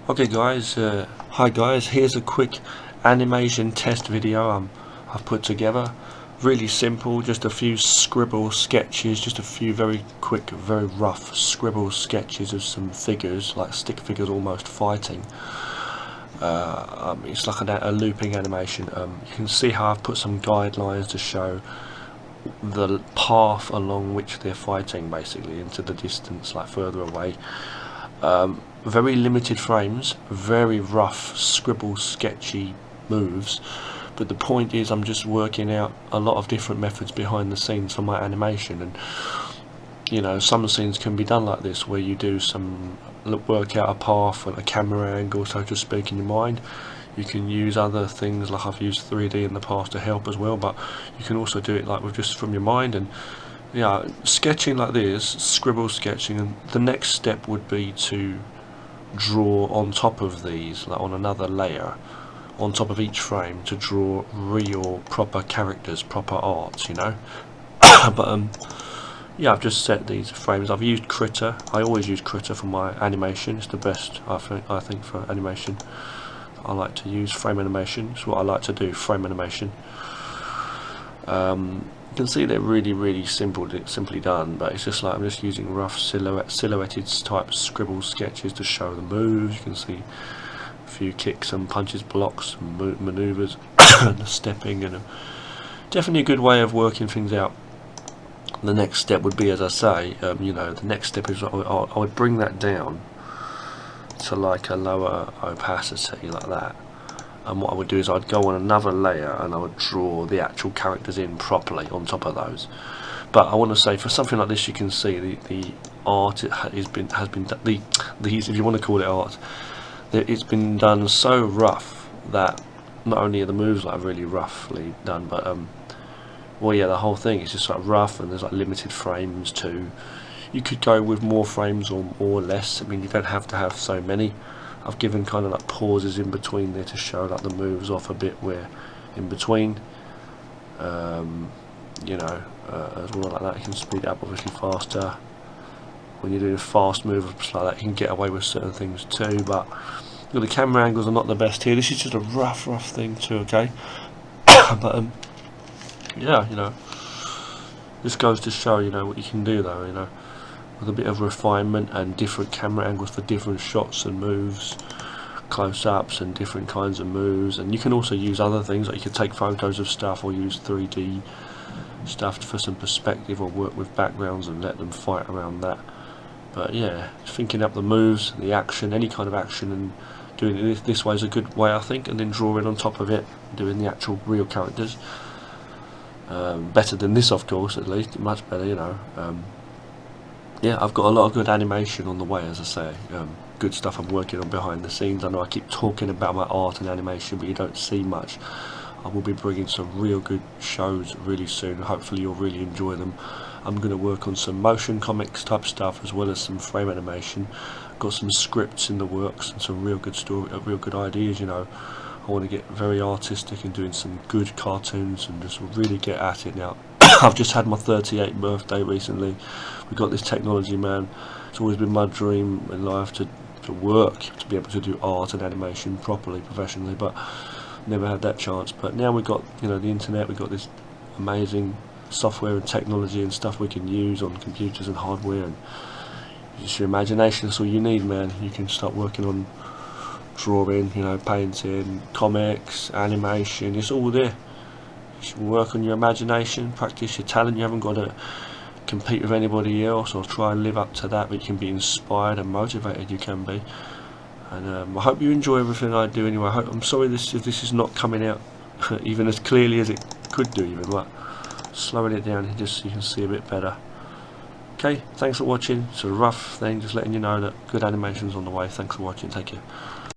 Okay guys, hi guys, here's a quick animation test video I've put together. Really simple, just a few scribble sketches, just a few very quick, very rough scribble sketches of some figures, like stick figures almost fighting. It's like a looping animation. You can see how I've put some guidelines to show the path along which they're fighting, basically into the distance, like further away. Very limited frames, very rough scribble sketchy moves, but the point is I'm just working out a lot of different methods behind the scenes for my animation. And you know, some scenes can be done like this, where you do work out a path and a camera angle, so to speak, in your mind. You can use other things, like I've used 3D in the past to help as well, but you can also do it like with just from your mind. And yeah, sketching like this, scribble sketching, and the next step would be to draw on top of these, like on another layer, on top of each frame, to draw real proper characters, proper art, you know. But yeah, I've just set these frames. I've used Krita. I always use Krita for my animation. It's the best, I think for animation. I like to use frame animation. It's what I like to do, frame animation. You can see they're really simply done, but it's just like I'm just using rough silhouetted type scribble sketches to show the moves. You can see a few kicks and punches, blocks, maneuvers, and stepping, and definitely a good way of working things out. The next step would be, as I say, you know, the next step is I would bring that down to like a lower opacity, like that. And what I would do is I'd go on another layer and I would draw the actual characters in properly on top of those. But I want to say, for something like this, you can see the art has been done, if you want to call it art, it's been done so rough that not only are the moves like really roughly done, but well, yeah, the whole thing is just like rough, and there's like limited frames too. You could go with more frames or less. I mean, you don't have to have so many. I've given kind of like pauses in between there to show like the moves off a bit where in between, you know, as well, like that. You can speed it up obviously faster. When you're doing fast moves like that, you can get away with certain things too, but you know, the camera angles are not the best here. This is just a rough thing too, okay? But yeah, you know, this goes to show, you know, what you can do though, you know, with a bit of refinement and different camera angles for different shots and moves, close-ups and different kinds of moves. And you can also use other things, like you can take photos of stuff or use 3D stuff for some perspective, or work with backgrounds and let them fight around that. But yeah, thinking up the moves, the action, any kind of action, and doing it this way is a good way, I think, and then drawing on top of it, doing the actual real characters. Better than this, of course, at least, much better, you know. Yeah, I've got a lot of good animation on the way, as I say. Good stuff I'm working on behind the scenes. I know I keep talking about my art and animation, but you don't see much. I will be bringing some real good shows really soon. Hopefully you'll really enjoy them. I'm going to work on some motion comics type stuff, as well as some frame animation. I've got some scripts in the works and some real good ideas, you know. I want to get very artistic and doing some good cartoons and just really get at it now. I've just had my 38th birthday recently. We got this technology, man. It's always been my dream in life to work, to be able to do art and animation properly, professionally, but never had that chance. But now we've got, you know, the internet, we've got this amazing software and technology and stuff we can use on computers and hardware, and just your imagination, that's all you need, man. You can start working on drawing, you know, painting, comics, animation, it's all there. You should work on your imagination, practice your talent. You haven't got to compete with anybody else or try and live up to that, but you can be inspired and motivated, you can be. And I hope you enjoy everything I do anyway. I'm sorry if this is not coming out even as clearly as it could do, even, but slowing it down just so you can see a bit better. Okay, thanks for watching. It's a rough thing, just letting you know that good animation's on the way. Thanks for watching, take care.